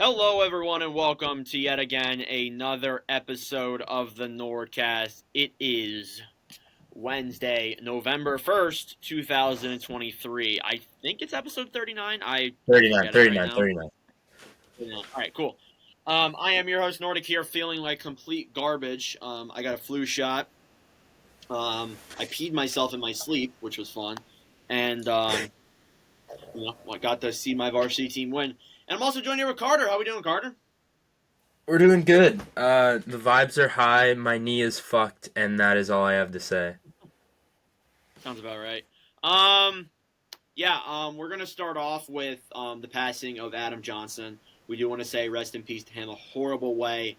Hello, everyone, and welcome to yet again another episode of the NordCast. It is Wednesday, November 1st, 2023. I think it's episode 39. I'm 39, forgetting right 39, now. 39. All right, cool. I am your host, Nordic, here, feeling like complete garbage. I got a flu shot. I peed myself in my sleep, which was fun. And, I got to see my varsity team win. And I'm also joined here with Carter. How we doing, Carter? We're doing good. The vibes are high, my knee is fucked, and that is all I have to say. Sounds about right. We're gonna start off with the passing of Adam Johnson. We do want to say rest in peace to him. A horrible way.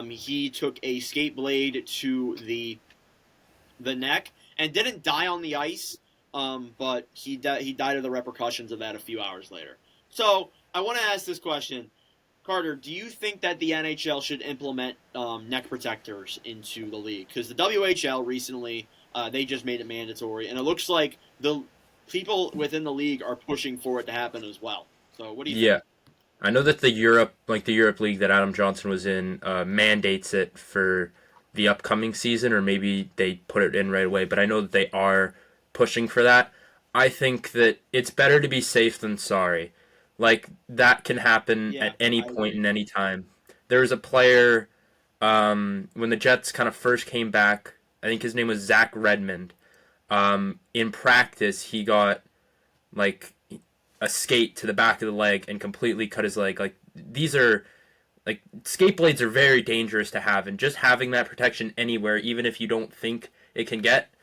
He took a skate blade to the neck and didn't die on the ice. But he died of the repercussions of that a few hours later. So I want to ask this question, Carter. Do you think that the NHL should implement neck protectors into the league? Because the WHL recently they just made it mandatory, and it looks like the people within the league are pushing for it to happen as well. So what do you Yeah. think? I know that the Europe League that Adam Johnson was in, mandates it for the upcoming season, or maybe they put it in right away, but I know that they are pushing for that. I think that it's better to be safe than sorry. Like, that can happen Yeah, at any I point agree. in any time. There was a player, when the Jets kind of first came back, I think his name was Zach Redmond. In practice, he got like a skate to the back of the leg and completely cut his leg. Like, these are like skate blades are very dangerous to have, and just having that protection anywhere, even if you don't think it can get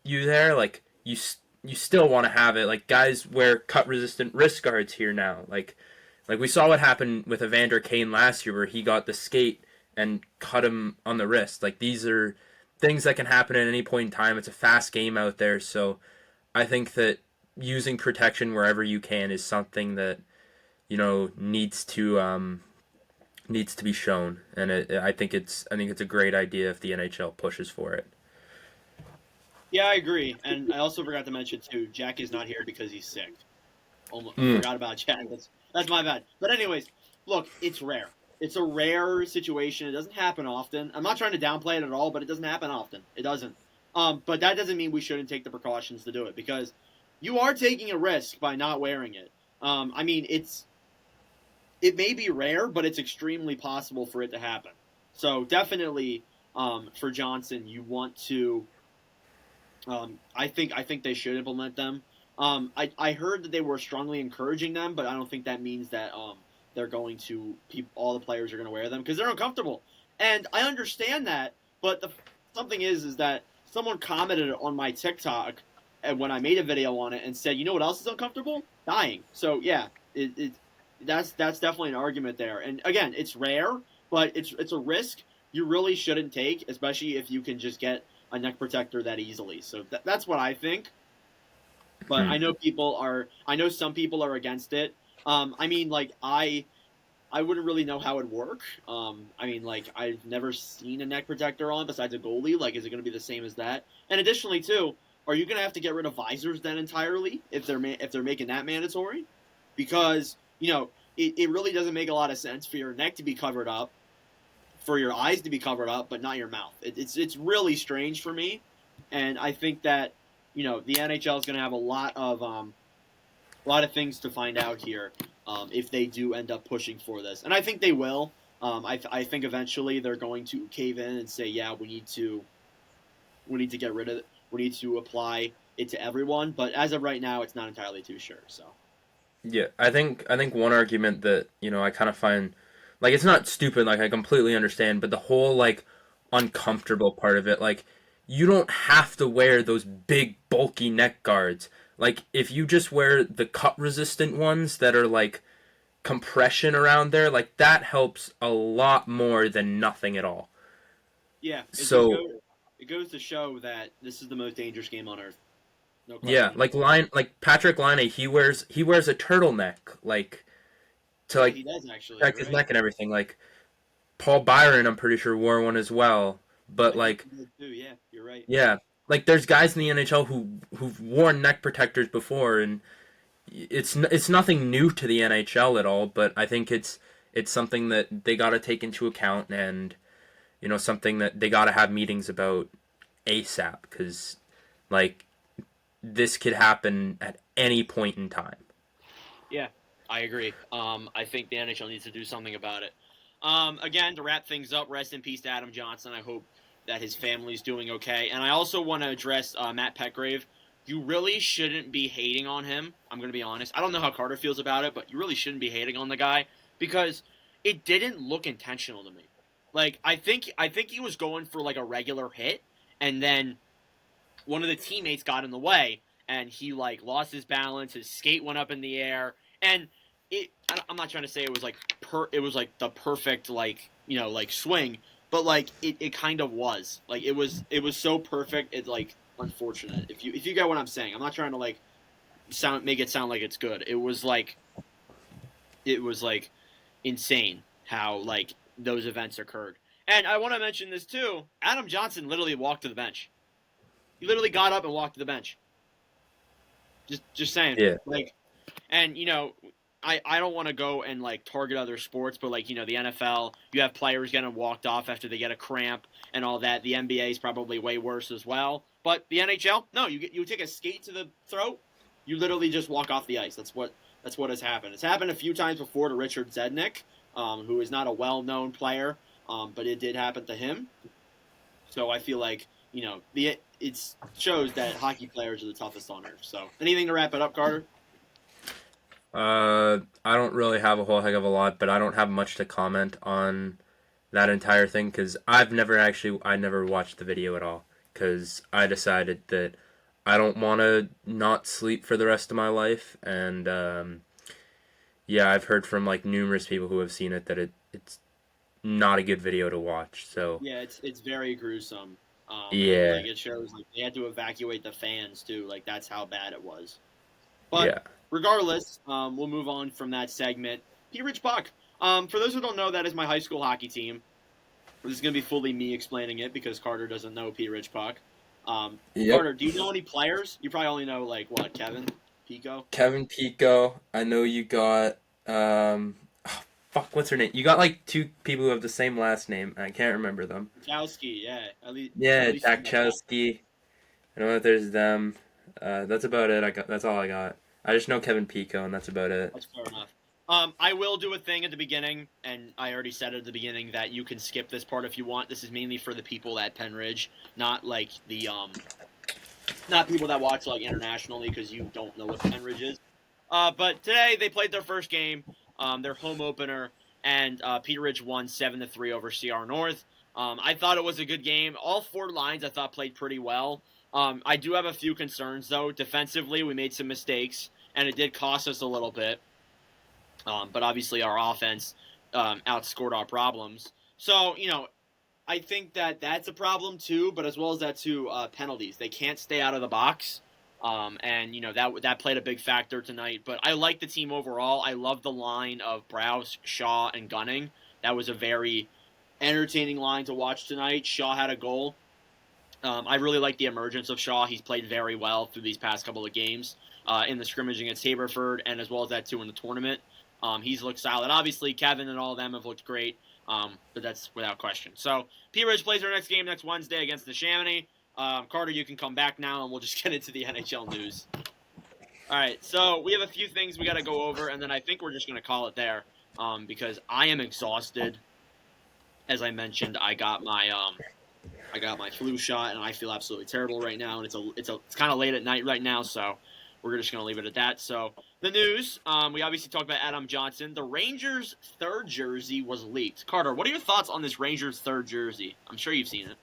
you there, like you still want to have it. Like, guys wear cut resistant wrist guards here now. Like we saw what happened with Evander Kane last year, where he got the skate and cut him on the wrist. Like, these are things that can happen at any point in time. It's a fast game out there, so I think that using protection wherever you can is something that needs to be shown, and I think it's a great idea if the NHL pushes for it. Yeah, I agree. And I also forgot to mention too, Jack is not here because he's sick. Almost Mm. forgot about Jack. That's my bad. But anyways, look, it's rare. It's a rare situation. It doesn't happen often. I'm not trying to downplay it at all, but it doesn't happen often. It doesn't. But that doesn't mean we shouldn't take the precautions to do it because you are taking a risk by not wearing it. I mean, it may be rare, but it's extremely possible for it to happen. So definitely, for Johnson, you want to. I think they should implement them. I heard that they were strongly encouraging them, but I don't think that means that they're going to all the players are going to wear them because they're uncomfortable. And I understand that, but something is that someone commented on my TikTok and when I made a video on it and said, you know what else is uncomfortable? Dying. So yeah, that's definitely an argument there. And again, it's rare, but it's a risk you really shouldn't take, especially if you can just get a neck protector that easily. So that's what I think. But Hmm. I know some people are against it. I mean, like I wouldn't really know how it would work. I mean, like I've never seen a neck protector on besides a goalie. Like, is it going to be the same as that? And additionally, too, are you going to have to get rid of visors then entirely if they're making that mandatory? Because it really doesn't make a lot of sense for your neck to be covered up, for your eyes to be covered up, but not your mouth. It's really strange for me, and I think that the NHL is going to have a lot of things to find out here if they do end up pushing for this, and I think they will. I think eventually they're going to cave in and say, yeah, we need to get rid of it. We need to apply it to everyone, but as of right now, it's not entirely too sure. So Yeah, I think one argument that I kind of find, like, it's not stupid. Like, I completely understand, but the whole, like, uncomfortable part of it, like, you don't have to wear those big bulky neck guards. Like, if you just wear the cut resistant ones that are like compression around there, like, that helps a lot more than nothing at all. yeah, So it goes to show that this is the most dangerous game on earth. No yeah, question. like Patrick Line, he wears a turtleneck, like, to, Yeah, like, he does actually. protect You're his right. neck and everything. Like, Paul Byron, I'm pretty sure, wore one as well. But, I think like, he did too. Yeah, you're right. yeah, like, there's guys in the NHL who've worn neck protectors before, and it's nothing new to the NHL at all. But I think it's something that they got to take into account, and something that they got to have meetings about ASAP, because like this could happen at any point in time. Yeah, I agree. I think the NHL needs to do something about it. Again, to wrap things up, rest in peace to Adam Johnson. I hope that his family's doing okay. And I also want to address Matt Petgrave. You really shouldn't be hating on him. I'm going to be honest. I don't know how Carter feels about it, but you really shouldn't be hating on the guy because it didn't look intentional to me. Like I think he was going for like a regular hit, and then one of the teammates got in the way, and he like lost his balance. His skate went up in the air, and I'm not trying to say it was like it was like the perfect like like swing, but like it kind of was like it was so perfect. It's like unfortunate if you get what I'm saying. I'm not trying to like make it sound like it's good. It was like insane how like those events occurred. And I want to mention this too. Adam Johnson literally walked to the bench. He literally got up and walked to the bench. Just saying. Yeah. Like, and I don't want to go and like target other sports, but like the NFL, you have players getting walked off after they get a cramp and all that. The NBA is probably way worse as well. But the NHL, no, you take a skate to the throat, you literally just walk off the ice. That's what has happened. It's happened a few times before to Richard Zednick, who is not a well-known player, but it did happen to him. So I feel like it shows that hockey players are the toughest on earth. So anything to wrap it up, Carter? I don't really have a whole heck of a lot, but I don't have much to comment on that entire thing because I never watched the video at all because I decided that I don't want to not sleep for the rest of my life, and yeah, I've heard from like numerous people who have seen it that it's not a good video to watch. So Yeah, it's very gruesome. yeah, Like it shows like they had to evacuate the fans too. Like that's how bad it was. But yeah, regardless, we'll move on from that segment. Peter Rich Puck. For those who don't know, that is my high school hockey team. This is going to be fully me explaining it because Carter doesn't know Peter Rich Puck. yep. Carter, do you know any players? You probably only know like what, Kevin Pico? Kevin Pico. I know you got fuck, what's her name? You got like two people who have the same last name. I can't remember them. Chowski, yeah. Yeah, At least Jack Chelsky. I know that there's them. That's about it. That's all I got. I just know Kevin Pico, and that's about it. That's fair enough. I will do a thing at the beginning, and I already said at the beginning that you can skip this part if you want. This is mainly for the people at Penn Ridge, not like the not people that watch like internationally because you don't know what Penn Ridge is. But today they played their first game, their home opener, and Peter Ridge won 7-3 over CR North. I thought it was a good game. All four lines I thought played pretty well. I do have a few concerns though. Defensively, we made some mistakes, and it did cost us a little bit. But obviously our offense outscored our problems. So, I think that that's a problem too, but as well as that too, penalties. They can't stay out of the box. And, that played a big factor tonight. But I like the team overall. I love the line of Browse, Shaw, and Gunning. That was a very entertaining line to watch tonight. Shaw had a goal. I really like the emergence of Shaw. He's played very well through these past couple of games in the scrimmage against Haberford and as well as that too in the tournament. He's looked solid. Obviously, Kevin and all of them have looked great, but that's without question. So, P. Ridge plays their next game next Wednesday against the Chamonix. Carter, you can come back now, and we'll just get into the NHL news. All right, so we have a few things we got to go over, and then I think we're just going to call it there because I am exhausted. As I mentioned, I got my flu shot, and I feel absolutely terrible right now, and it's kind of late at night right now, so we're just going to leave it at that. So, the news, we obviously talked about Adam Johnson. The Rangers' third jersey was leaked. Carter, what are your thoughts on this Rangers' third jersey? I'm sure you've seen it.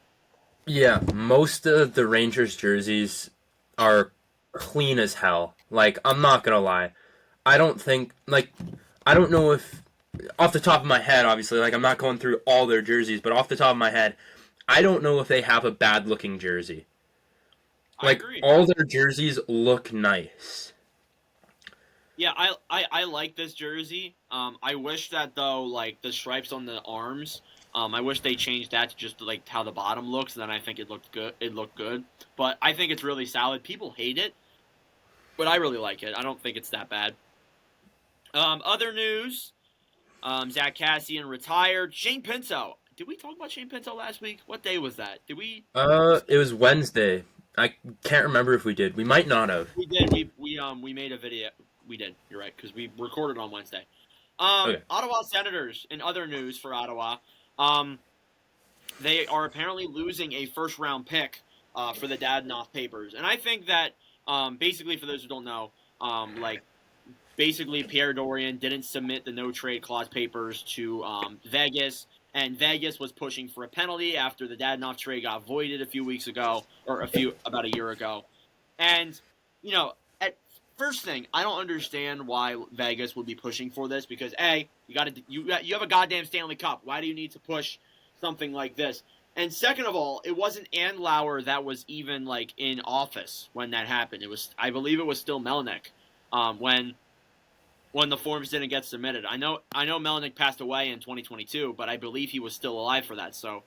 Yeah, most of the Rangers jerseys are clean as hell. Like, I'm not gonna lie. I don't think, like, I don't know if, off the top of my head, obviously, like, I'm not going through all their jerseys, but off the top of my head, I don't know if they have a bad looking jersey. Like, all their jerseys look nice. Yeah, I like this jersey. I wish that, though, like, the stripes on the arms, I wish they changed that to just, like, how the bottom looks, and then I think it looked good. But I think it's really solid. People hate it, but I really like it. I don't think it's that bad. Other news, Zach Cassian retired. Shane Pinto. Did we talk about Shane Pinto last week? What day was that? Did we? It was Wednesday. I can't remember if we did. We might not have. We did. We made a video. We did. You're right because we recorded on Wednesday. Okay. Ottawa Senators. In other news for Ottawa, they are apparently losing a first round pick for the Dadonov papers, and I think that basically for those who don't know, basically Pierre Dorion didn't submit the no trade clause papers to Vegas, and Vegas was pushing for a penalty after the Dadonov trade got voided a few weeks ago, or about a year ago. And at first thing, I don't understand why Vegas would be pushing for this because you have a goddamn Stanley Cup. Why do you need to push something like this? And second of all, it wasn't Andlauer that was even in office when that happened. I believe it was still Melnyk when the forms didn't get submitted. I know Melnyk passed away in 2022, but I believe he was still alive for that. So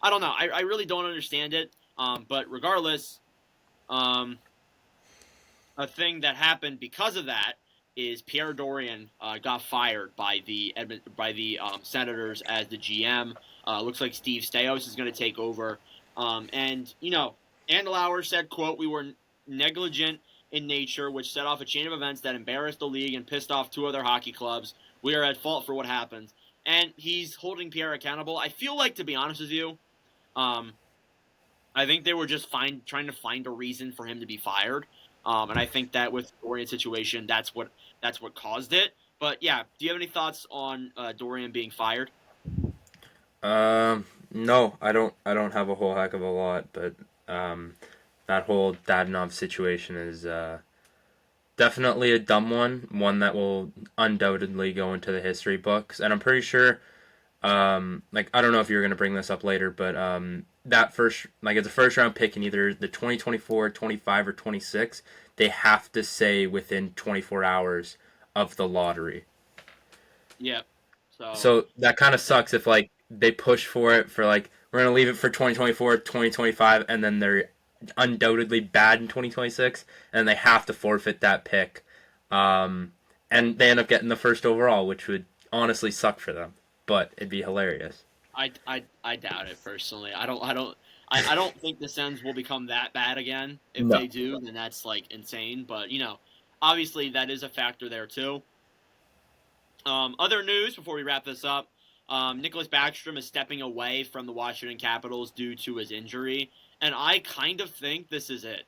I don't know. I really don't understand it. But regardless, a thing that happened because of that is Pierre Dorion got fired by the Senators as the GM. Looks like Steve Staios is going to take over. And Andlauer said, quote, "We were negligent in nature, which set off a chain of events that embarrassed the league and pissed off 2 other hockey clubs. We are at fault for what happened." And he's holding Pierre accountable. I feel like, to be honest with you, I think they were just trying to find a reason for him to be fired. And I think that with the Dorian situation, that's what caused it. But yeah, do you have any thoughts on Dorian being fired? No, I don't have a whole heck of a lot, but that whole Dadonov situation is definitely a dumb one that will undoubtedly go into the history books. And I'm pretty sure, I don't know if you're going to bring this up later, but that it's a first round pick in either the 2024, 25, or 26. They have to say within 24 hours of the lottery. Yeah. So that kind of sucks if they push for it for we're going to leave it for 2024, 2025, and then they're undoubtedly bad in 2026, and they have to forfeit that pick. And they end up getting the first overall, which would honestly suck for them, but it'd be hilarious. I doubt it personally. I don't think the Sens will become that bad again. If they do, then that's insane. But obviously that is a factor there too. Other news before we wrap this up: Nicholas Backstrom is stepping away from the Washington Capitals due to his injury, and I kind of think this is it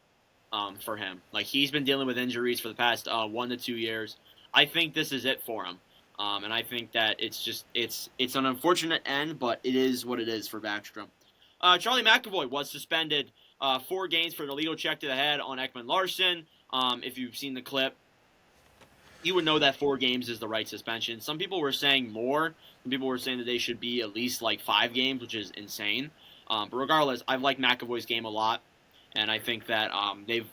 for him. He's been dealing with injuries for the past 1 to 2 years. I think this is it for him. And I think that it's an unfortunate end, but it is what it is for Backstrom. Charlie McAvoy was suspended 4 games for an illegal check to the head on Ekman Larson. If you've seen the clip, you would know that 4 games is the right suspension. Some people were saying more. Some people were saying that they should be at least 5 games, which is insane. But regardless, I've liked McAvoy's game a lot, and I think that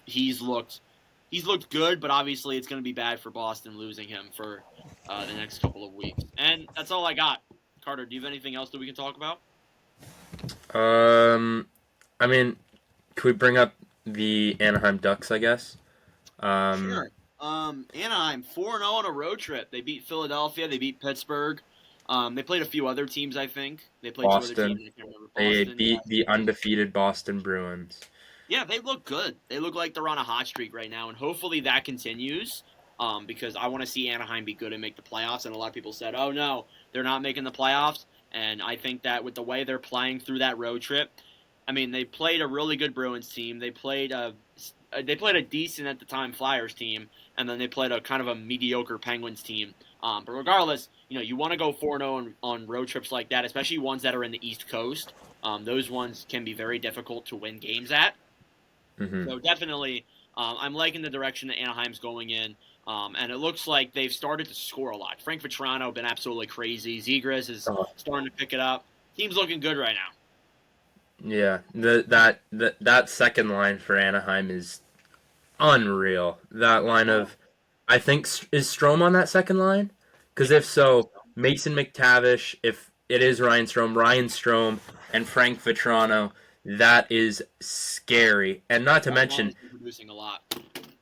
he's looked good, but obviously it's going to be bad for Boston losing him for the next couple of weeks. And that's all I got. Carter, do you have anything else that we can talk about? I mean, could we bring up the Anaheim Ducks, I guess? Sure. Anaheim 4-0 on a road trip. They beat Philadelphia. They beat Pittsburgh. They played a few other teams, I think. They played Boston. 2 other teams. I can't remember. They Boston, beat the undefeated Boston Bruins. Yeah, they look good. They look like they're on a hot streak right now, and hopefully that continues because I want to see Anaheim be good and make the playoffs. And a lot of people said, oh, no, they're not making the playoffs. And I think that with the way they're playing through that road trip, I mean, they played a really good Bruins team. They played a decent, at the time, Flyers team, and then they played a kind of a mediocre Penguins team. But regardless, you want to go 4-0 on road trips like that, especially ones that are in the East Coast. Those ones can be very difficult to win games at. Mm-hmm. So definitely, I'm liking the direction that Anaheim's going in. And it looks like they've started to score a lot. Frank Vetrano been absolutely crazy. Zegras is starting to pick it up. Team's looking good right now. Yeah, that second line for Anaheim is unreal. That line of, I think, is Strome on that second line? Because if so, Mason McTavish, if it is Ryan Strome, and Frank Vetrano, that is scary. And not to mention, producing a lot.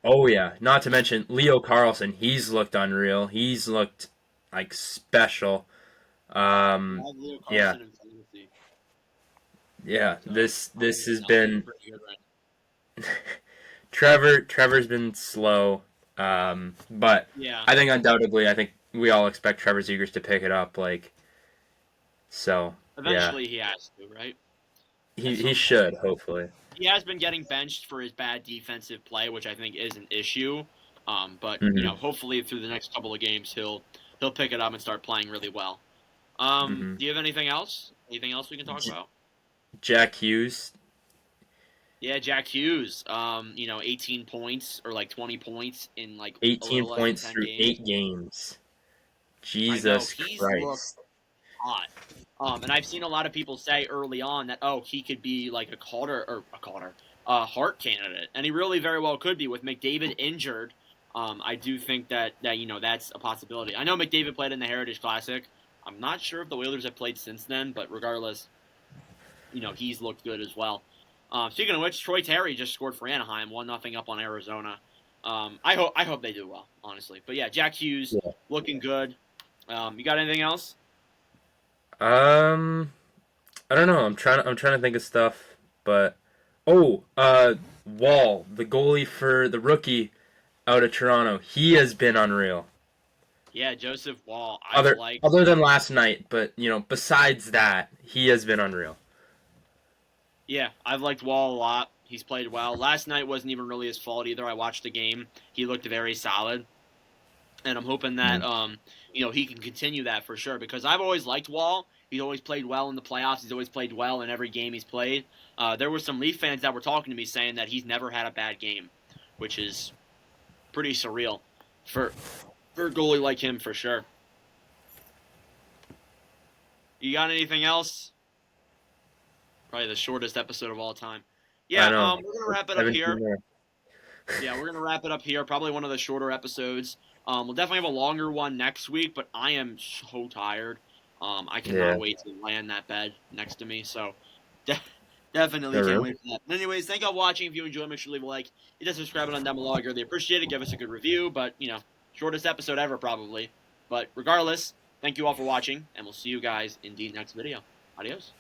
Oh yeah, not to mention Leo Carlsson. He's looked unreal. He's looked like special. I have Leo Yeah, Carlson in fantasy, yeah. so This has I'm feeling been pretty good right Trevor's been slow, but now. Yeah, I think undoubtedly, I think we all expect Trevor Zegers to pick it up. Like so, yeah, eventually he has to, right? At he some point. should hopefully. He has been getting benched for his bad defensive play, which I think is an issue. But Hmm. hopefully through the next couple of games he'll pick it up and start playing really well. Hmm. Do you have anything else? Anything else we can talk about? Jack Hughes, Yeah, Jack Hughes. 18 points or like 20 points in like a 18 little less than points 10 through games. 8 games. I know Jesus he's looked Christ. hot. And I've seen a lot of people say early on that he could be like a Hart candidate, and he really very well could be with McDavid injured. I do think that that's a possibility. I know McDavid played in the Heritage Classic. I'm not sure if the Whalers have played since then, but regardless, he's looked good as well. Speaking of which, Troy Terry just scored for Anaheim, 1-0 up on Arizona. I hope they do well, honestly. But yeah, Jack Hughes Yeah. looking good. You got anything else? Um, I don't know. I'm trying to think of stuff, but Wall, the goalie for the rookie out of Toronto, he has been unreal. Yeah, Joseph Wall. I've Other liked. other than last night, but besides that, he has been unreal. Yeah, I've liked Wall a lot. He's played well. Last night wasn't even really his fault either. I watched the game. He looked very solid, and I'm hoping that Mm. he can continue that for sure because I've always liked Wall. He's always played well in the playoffs. He's always played well in every game he's played. There were some Leaf fans that were talking to me saying that he's never had a bad game, which is pretty surreal for a goalie like him for sure. You got anything else? Probably the shortest episode of all time. I Yeah, know. we're gonna wrap it up 17 here. more. Yeah, we're gonna wrap it up here. Probably one of the shorter episodes. We'll definitely have a longer one next week, but I am so tired. I cannot Yeah. wait to land that bed next to me. So de- definitely Oh, can't really? wait for that. But anyways, thank you all for watching. If you enjoyed, make sure to leave a like. Hit that subscribe button down below. I greatly appreciate it. Give us a good review. But shortest episode ever probably. But regardless, thank you all for watching, and we'll see you guys in the next video. Adios.